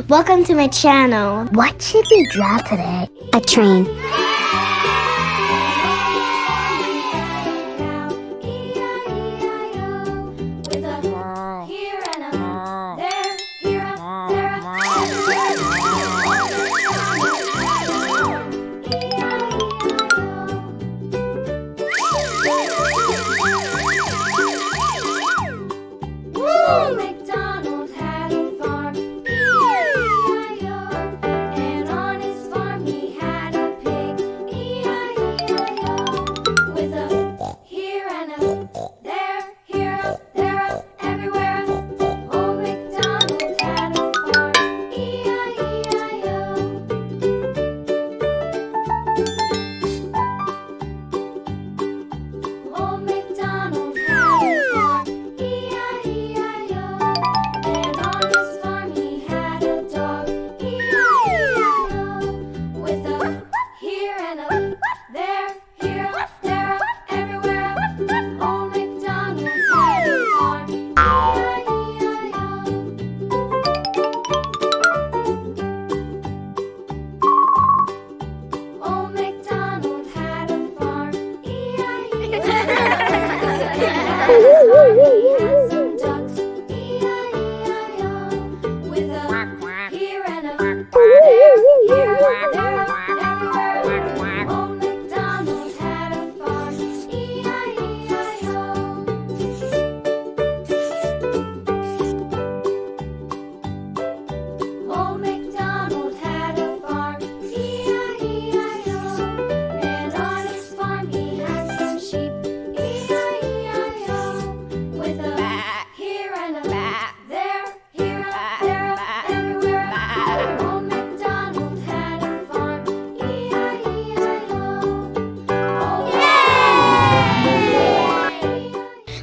Welcome to my channel. What should we draw today? A train.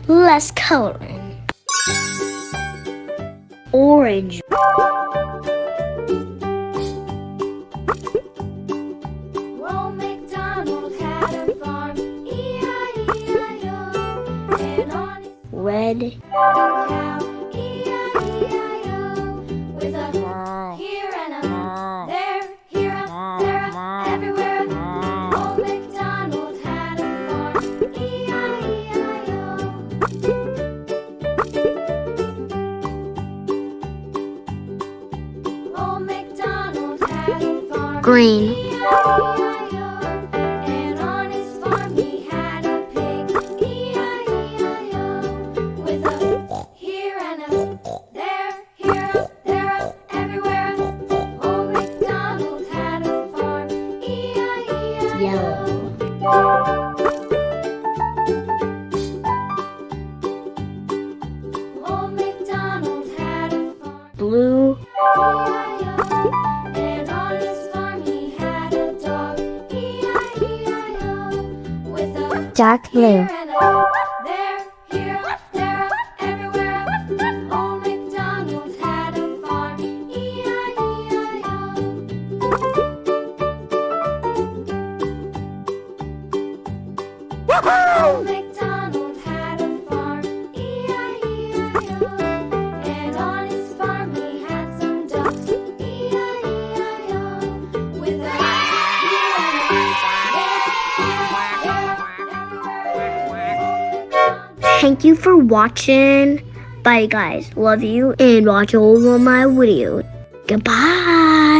Let's color in. Orange. Old MacDonald had a farm, E-I-E-I-O, and on his Red. cow, E-I-E-I-O, with a here and a there, everywhere. Old MacDonald had a farm, E-I-E-I-O. Old MacDonald had a farm, Green. E-I-E-I-O, and on his farm he had a pig, E-I-E-I-O, with a here and a there, everywhere. Old MacDonald had a farm, E-I-E-I-O. Yellow. Old MacDonald had a farm, Blue. E-I-E-I-O, and on his farm he had a dog, E-I-E-I-O, with a Dark blue. here and a there, everywhere. Old MacDonald had a farm, E-I-E-I-O. Old MacDonald had a farm, E-I-E-I-O, and on his farm he had some ducks, E-I-E-I-O, with a here and a there, Thank you for watching. Bye guys. Love you and watch all of my videos. Goodbye.